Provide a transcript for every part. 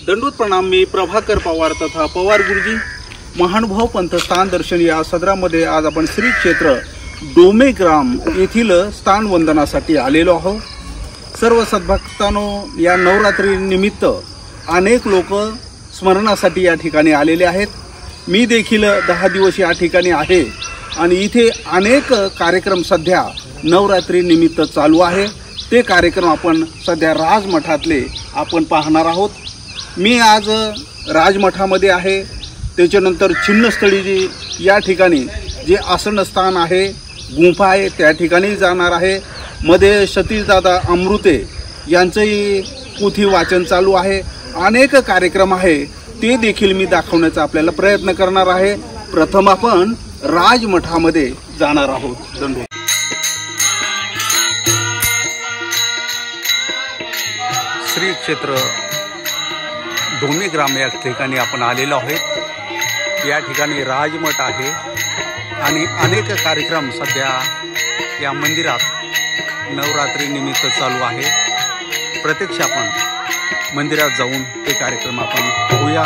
दंडवत प्रणाम। मी प्रभाकर पवार तथा पवार गुरुजी महानुभाव पंथस्थान दर्शन या सदरामध्ये आज आपण श्री क्षेत्र डोमेग्राम येथील स्थान वंदनासाठी आलेलो आहोत। सर्व सद्भक्तांनो, या नवरात्री निमित्त अनेक लोक स्मरणासाठी या ठिकाणी आलेले आहेत। मी देखील 10 दिवस या ठिकाणी आहे आणि इथे अनेक कार्यक्रम सध्या नवरात्री निमित्त चालू आहे। ते कार्यक्रम आपण सध्या राजमठातले आपण पाहणार आहोत। मी आज राजमठामध्ये आहे, त्याच्यानंतर चिन्हस्थळी जी या ठिकाणी जे आसनस्थान आहे, गुंफा आहे, त्या ठिकाणी जाणार आहे। मध्ये सतीशदादा अमृते यांचंही पोथी वाचन चालू आहे। अनेक कार्यक्रम आहे, ते देखील मी दाखवण्याचा आपल्याला प्रयत्न करणार आहे। प्रथम आपण राजमठामध्ये जाणार आहोत। धन्यवाद। श्री क्षेत्र डोमेग्राम या ठिकाणी आपण आलेलो आहोत। या ठिकाणी राजमठ आहे आणि अनेक कार्यक्रम सध्या या मंदिरात नवरात्री निमित्त चालू आहे। प्रत्यक्ष आपण मंदिरात जाऊन ते कार्यक्रम आपण पाहूया।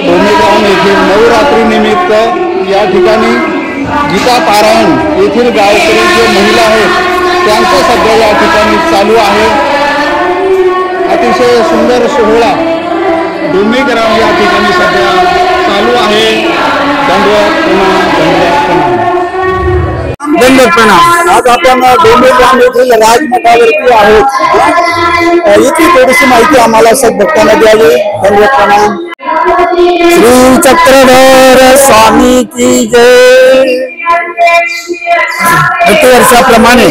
डोमेग्राम येथील नवरात्री निमित्त या ठिकाणी गीता पारायण येथील गायत्री जे महिला आहेत त्यांचं सध्या या ठिकाणी चालू आहे। अतिशय सुंदर सोहळा डोमेग्राम या ठिकाणी सध्या चालू आहे। दंडवत पुन्हा दंडवत प्रणाम। आज आपण डोमेग्राम येथील राजमठावरती आहोत। इथे थोडीशी माहिती आम्हाला सद्भक्तांना द्यावी। दंडवत प्रणाम। श्री चक्रधर स्वामी की जय। प्रतिवर्षाप्रमाणे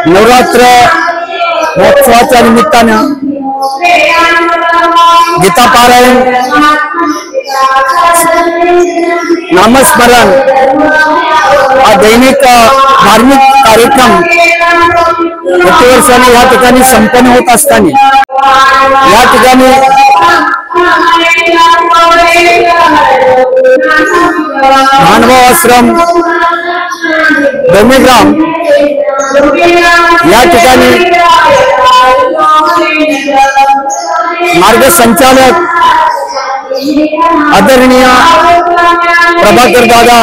नवरात्र महोत्सवाच्या निमित्तानं गीता पारायण, नामस्मरण हा दैनिक धार्मिक कार्यक्रम प्रतिवर्षाने या ठिकाणी संपन्न होत असताना या ठिकाणी मानभाव आश्रम डोमेग्राम या ठिकाणी मार्गसंचालक आदरणीय प्रभाकर दादा,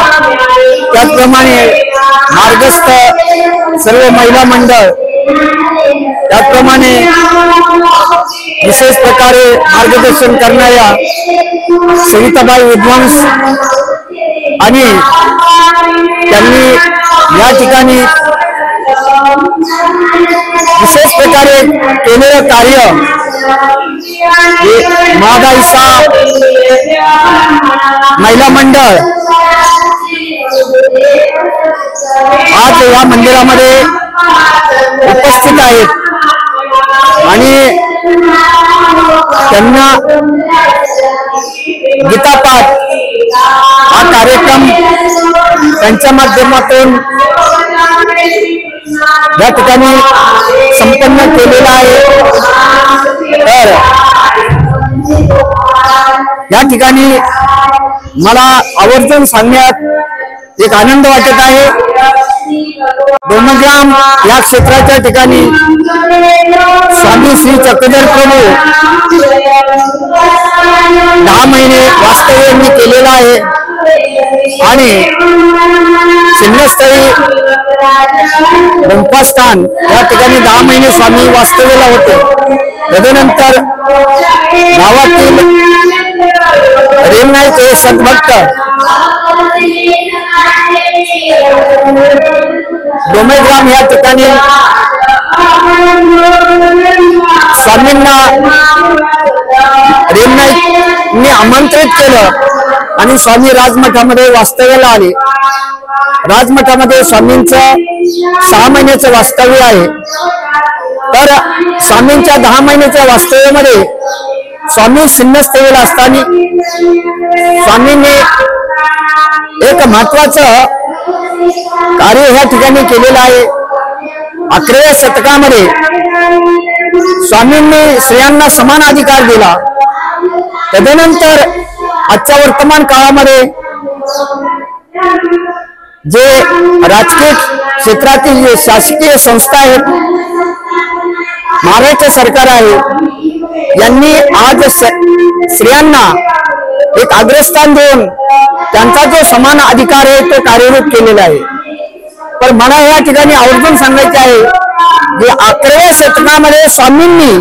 त्याचप्रमाणे मार्गस्थ सर्व महिला मंडळ, त्याचप्रमाणे विशेष प्रकारे मार्गदर्शन करणाऱ्या सविताबाई विद्वांस आणि त्यांनी या ठिकाणी विशेष प्रकारे केलेलं कार्य महागाईसा महिला मंडळ आज या मंदिरामध्ये उपस्थित आहेत आणि त्यांना गीतापाठ हा कार्यक्रम त्यांच्या माध्यमातून या ठिकाणी संपन्न केलेला आहे। तर या ठिकाणी मला आवर्जून सांगण्यात एक आनंद वाटत आहे। डोमेग्राम या क्षेत्राच्या ठिकाणी स्वामी श्री चक्रधर प्रभू 10 महिने वास्तव्य केलेला आहे आणि सिंहस्थळी गोंपास्थान या ठिकाणी 10 महिने स्वामी वास्तव्याला होते। तदनंतर गावातील रेमनाईचे सद्भक्त डोमेग्राम या ठिकाणी स्वामींना रेमनाईकने आमंत्रित केलं आणि स्वामी राजमठामध्ये वास्तव्याला आले। राजमठामध्ये स्वामींचं 6 महिन्याचं वास्तव्य आहे। तर स्वामींच्या 10 महिन्याच्या वास्तव्यामध्ये स्वामी सिंहस्थळीला असताना स्वामींनी एक महत्वाचं कार्य ह्या ठिकाणी केलेलं आहे। 11व्या शतकामध्ये स्वामींनी स्त्रियांना समान अधिकार दिला। तदनंतर आजच्या वर्तमान काळामध्ये जे राजकीय क्षेत्रातील जे शासकीय संस्था आहेत, महाराष्ट्र सरकार आहे, यांनी आज स्त्रियांना एक अग्रस्थान देऊन त्यांचा जो समान अधिकार आहे तो कार्यरूप केलेला आहे। पण मला या ठिकाणी आवर्जून सांगायचे आहे की 11व्या शतकामध्ये स्वामींनी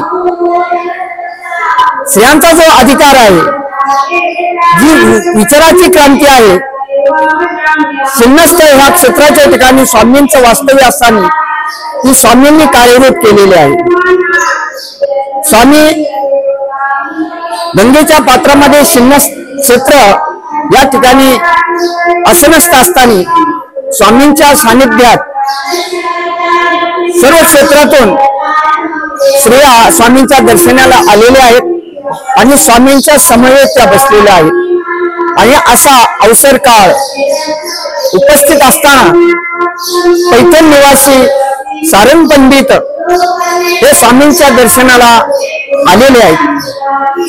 स्त्रियांचा जो अधिकार आहे, जी विचाराची क्रांती आहे, सिंहस्थळ ह्या क्षेत्राच्या ठिकाणी स्वामींचं वास्तव्य असताना ती स्वामींनी कार्यरूप केलेली आहे। स्वामी गंगेच्या पात्रामध्ये सिंहक्षेत्र या ठिकाणी आसनस्थ असताना स्वामींच्या सानिध्यात सर्व क्षेत्रातून स्त्रिया स्वामींच्या दर्शनाला आलेल्या आहेत आणि स्वामींच्या समवेत त्या बसलेल्या आहेत। आणि असा अवसर काळ उपस्थित असताना पैठण निवासी सारंग पंडित हे स्वामींच्या दर्शनाला आलेले आहेत।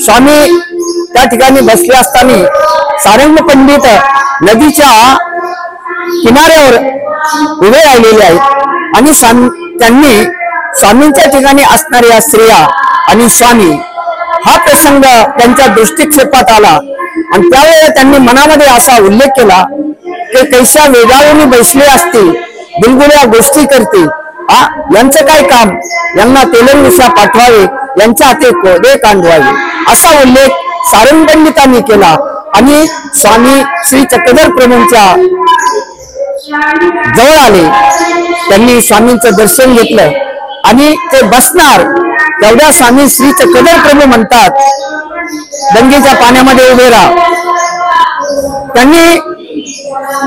स्वामी त्या ठिकाणी बसले असताना सारंग पंडित नदीच्या किनाऱ्यावर उभे राहिलेले आहेत आणि त्यांनी स्वामींच्या ठिकाणी असणाऱ्या स्त्रिया आणि स्वामी हा प्रसंग त्यांच्या दृष्टिक्षेपात आला आणि त्यावेळेला त्यांनी मनामध्ये असा उल्लेख केला की कैसा वेगाने बसले असते, बिलगुल्या गोष्टी करते, यांचं काय काम, यांना तेलंगुशा पाठवावे, यांच्या हाती कोडे कांडवावे, असा उल्लेख सारंग पंडितांनी केला आणि स्वामी श्री चक्रधर प्रभूंच्या जवळ आले, त्यांनी स्वामींचं दर्शन घेतलं आणि ते बसणार तेवढ्या स्वामी श्री चक्रधर प्रभू म्हणतात, गंगेच्या पाण्यामध्ये उभे राहा. त्यांनी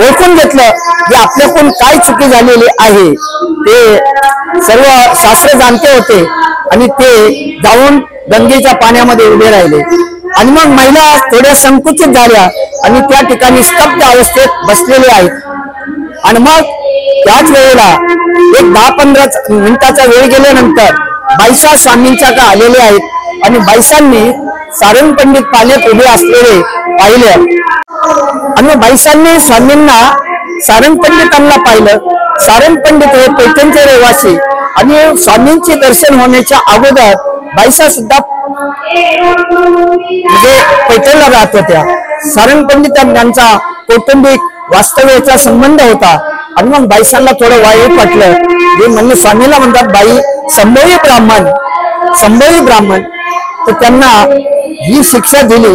ओळखून घेतलं की आपल्याकडून काय चुकी झालेली आहे, ते सर्व शास्त्र जाणते होते आणि ते जाऊन गंगेच्या पाण्यामध्ये उभे राहिले. आणि मग महिला थोड्या संकुचित झाल्या आणि त्या ठिकाणी स्तब्ध अवस्थेत बसलेले आहेत. आणि मग त्याच वेळेला एक 10-15 मिनिटाचा वेळ गेल्यानंतर बाईसा स्वामींच्या का आलेले आहेत आणि बाईसांनी सारंग पंडित पाण्यात उभे असलेले पाहिले. आणि मग बाईसांनी स्वामींना सारंग पंडितांना पाहिलं. सारंग पंडित हे पैठणचे रहिवासी आणि स्वामींचे दर्शन होण्याच्या अगोदर बाईसा सुद्धा म्हणजे पैठणला राहत होत्या. सारंग पंडितांचा कौटुंबिक वास्तव्याचा संबंध होता. आणि मग बाईसांना थोडं वाईट वाटलं. जे म्हणजे स्वामीला म्हणतात बाई संभवी ब्राह्मण, तर त्यांना ही शिक्षा दिली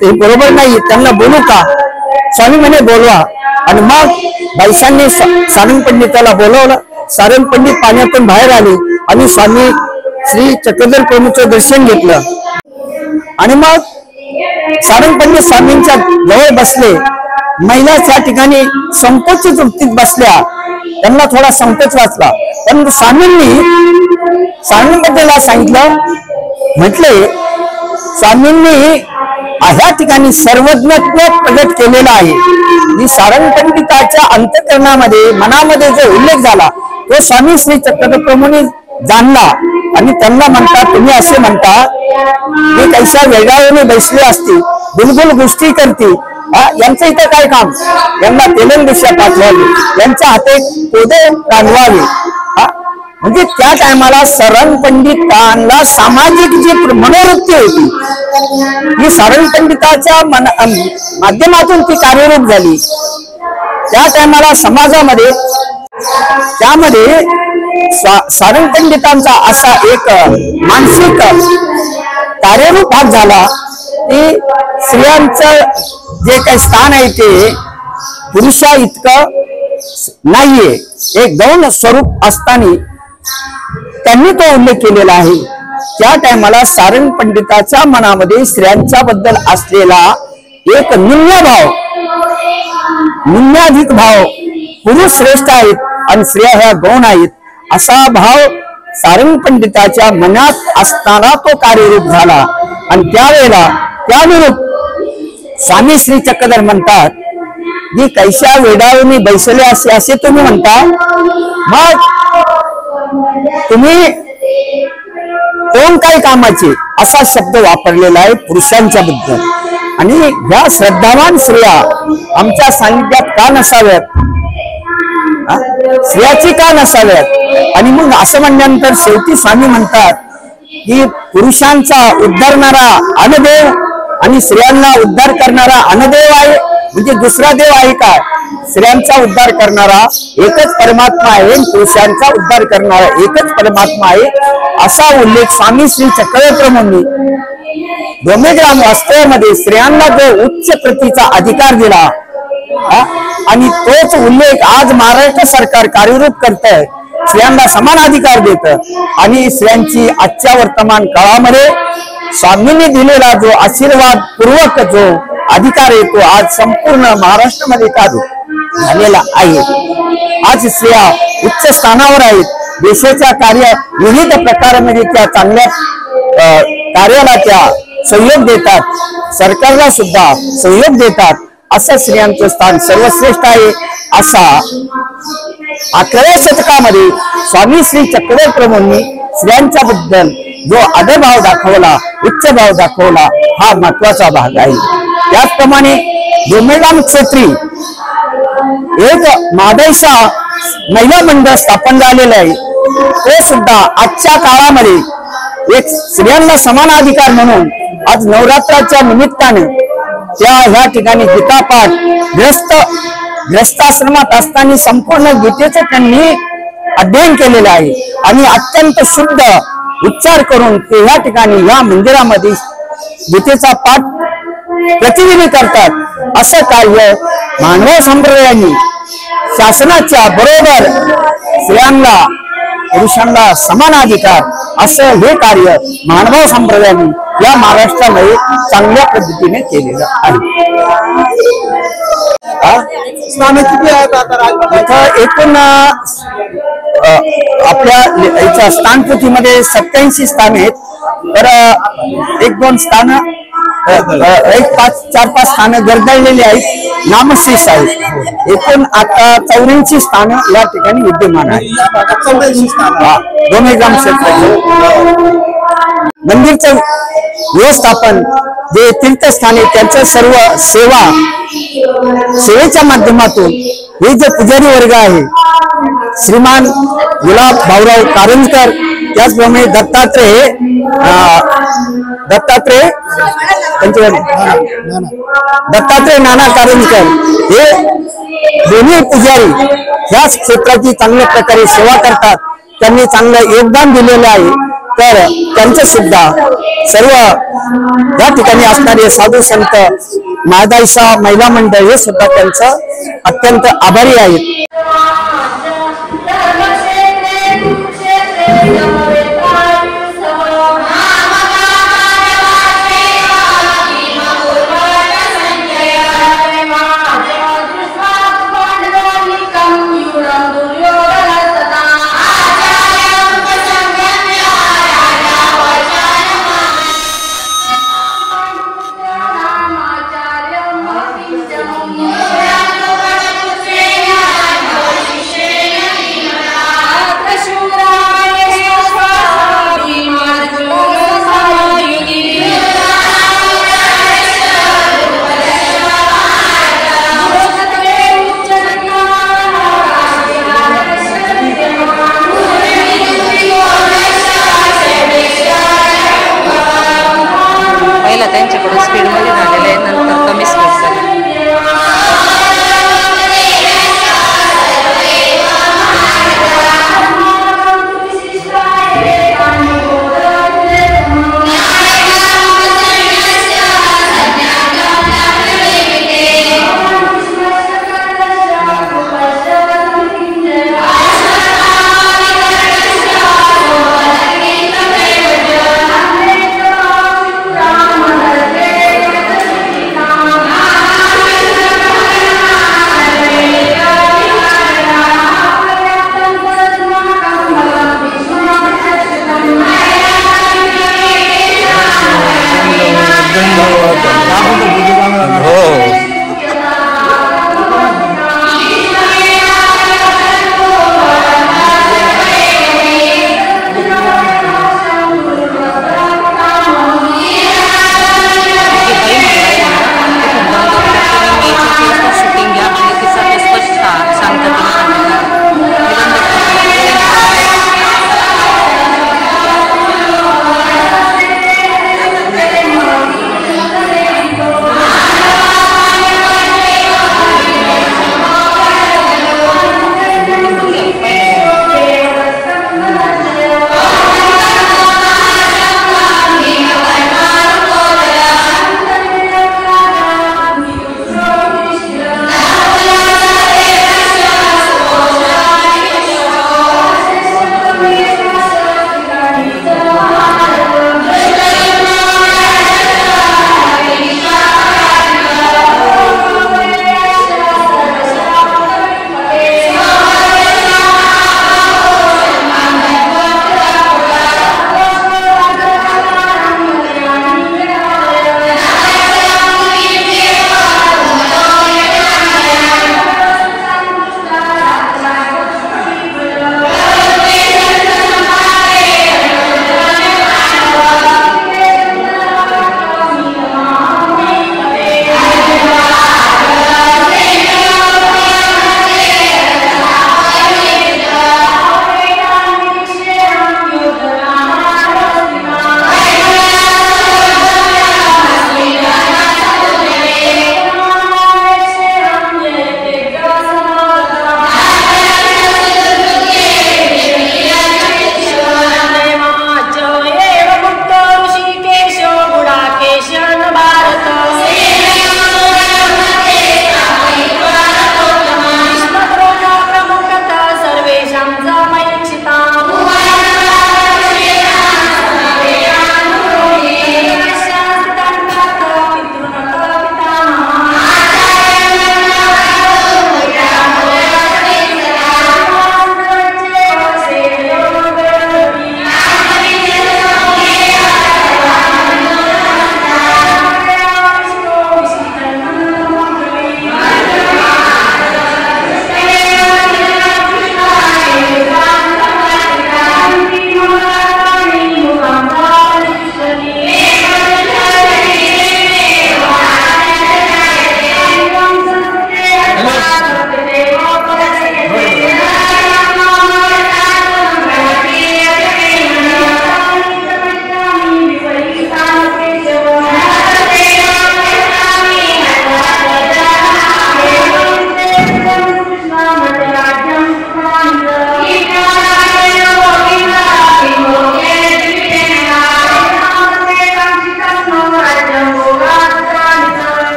ते बरोबर नाही, त्यांना बोलू का? स्वामी म्हणे बोलवा. आणि मग बाईसांनी सारंग पंडिताला बोलवलं. सारंग पंडित पाण्यातून बाहेर आले आणि स्वामी श्री चक्रधर प्रभूचं दर्शन घेतलं. आणि मग सारंग पंडित स्वामींच्या जवळ बसले. महिला त्या ठिकाणी संकोचित वृत्तीत बसल्या, त्यांना थोडा संकोच वाचला. पण स्वामींनी सारंग पंडिताला सांगितलं, म्हटले स्वामींनी ह्या ठिकाणी सर्वज्ञत्व प्रगट केलेला आहे. ही सारंग पंडिताच्या अंतःकरणामध्ये मनामध्ये जो उल्लेख झाला तो स्वामी श्री चक्रधर प्रभूंनी जाणला. आणि त्यांना म्हणतात, तुम्ही असे म्हणता की कैसा वेगाने बैसले असते, बुलबुल गोष्टी करते, यांचं इथं काय काम? यांना तेलंगदेशा पाठवावे, यांच्या हाते कोदे रांधवावे. म्हणजे त्या टायमाला सारंग पंडितांना सामाजिक जी मनोवृत्ती होती ही सारंग पंडिताच्या माध्यमातून ती कार्यरूप झाली. त्या टायमाला समाजामध्ये त्यामध्ये सारंग पंडितांचा असा एक मानसिक कार्यरूप भाग झाला की स्त्रियांचं जे काही स्थान आहे ते पुरुषा इतकं नाहीये, एक गौण स्वरूप असताना त्यांनी तो उल्लेख केलेला आहे. त्या टायमाला सारंग पंडिताच्या मनामध्ये स्त्रियांच्या बद्दल असलेला एक निम्नाधिक भाव, पुरुष श्रेष्ठ आहेत आणि स्त्रिया ह्या गौण आहेत, असा भाव सारंग पंडिताच्या मनात असताना तो कार्यरूप झाला. आणि त्यावेळेला त्यानुरूप स्वामी श्री चक्रधर म्हणतात की कैशा वेडावून बैसले असे तुम्ही म्हणता, मग तुम्ही कोण काय कामाचे असा शब्द वापरलेला आहे पुरुषांच्या बद्दल. आणि ह्या श्रद्धावान स्त्रिया आमच्या सानिध्यात का नसाव्यात, स्त्रियाची का नसाव्यात? आणि मग असं म्हणल्यानंतर शेवटी स्वामी म्हणतात की पुरुषांचा उद्धारणारा अनदेव आणि स्त्रियांना उद्धार करणारा अनदेव आहे, म्हणजे दुसरा देव आहे का? स्त्रियांचा उद्धार करणारा एकच परमात्मा आहे, पुरुषांचा उद्धार करणारा एकच परमात्मा आहे, असा उल्लेख स्वामी श्री चक्रधर प्रभूंनी डोमेग्राम वास्तव्यामध्ये स्त्रियांना जो उच्च प्रतीचा अधिकार दिला आणि तोच उल्लेख आज महाराष्ट्र सरकार कार्यरूप करत आहे. स्त्रियांना समान अधिकार देत आणि स्त्रियांची आजच्या वर्तमान काळामध्ये स्वामींनी दिलेला जो आशीर्वाद पूर्वक जो अधिकार आहे तो आज संपूर्ण महाराष्ट्रामध्ये लागू झालेला आहे. आज स्त्रिया उच्च स्थानावर आहेत. देशाच्या कार्य विविध प्रकारामध्ये त्या चांगल्या कार्याला त्या सहयोग देतात, सरकारला सुद्धा सहयोग देतात. असं स्त्रियांचं स्थान सर्वश्रेष्ठ आहे. असा 11व्या शतकामध्ये स्वामी श्री चक्रधर प्रभूंनी स्त्रियांच्या बद्दल जो आदरभाव दाखवला, उच्च भाव दाखवला, हा महत्वाचा भाग आहे. त्याचप्रमाणे डोमेग्राम क्षेत्री एक मादेशा महिला मंडळ स्थापन झालेलं आहे. ते सुद्धा आजच्या काळामध्ये एक स्त्रियांना समान अधिकार म्हणून आज नवरात्राच्या निमित्ताने त्या ह्या ठिकाणी गीतापाठ ग्रस्ताश्रमात असताना संपूर्ण गीतेचं त्यांनी अध्ययन केलेलं आहे आणि अत्यंत शुद्ध उच्चार करून ते ह्या ठिकाणी या मंदिरामध्ये गीतेचा पाठ प्रतिदिनी करतात. असं कार्य मानव संप्रदायांनी शासनाच्या बरोबर स्त्रियांना पुरुषांना समान अधिकार असं हे कार्य मानभाव संप्रदायाने या महाराष्ट्रामध्ये चांगल्या पद्धतीने केलेलं आहे. स्थाने किती आहेत आता राजमठात? एकूण आपल्या याच्या स्थानपतीमध्ये 87 स्थान आहेत. तर 1-2 स्थान 4-5 स्थानं गरजलेली आहेत, नामशेष आहेत. एकूण आता 84 स्थानं या ठिकाणी विद्यमान आहेत. या भागात 84 स्थान दोन्ही ग्राम क्षेत्राचे मंदिरचं व्यवस्थापन जे तीर्थस्थाने त्यांचं सर्व सेवेच्या माध्यमातून हे जे पुजारी वर्ग आहे, श्रीमान गुलाब भाऊराव कारंजकर, त्याचप्रमाणे दत्तात्रय नाना कारंजकर, हे दोन्ही पुजारी ह्याच क्षेत्राची चांगल्या प्रकारे सेवा करतात. त्यांनी चांगलं योगदान दिलेलं आहे. तर त्यांचं सुद्धा सर्व या ठिकाणी असणारे साधू संत, मायदाईशा महिला मंडळ हे सुद्धा त्यांचं अत्यंत आभारी आहेत.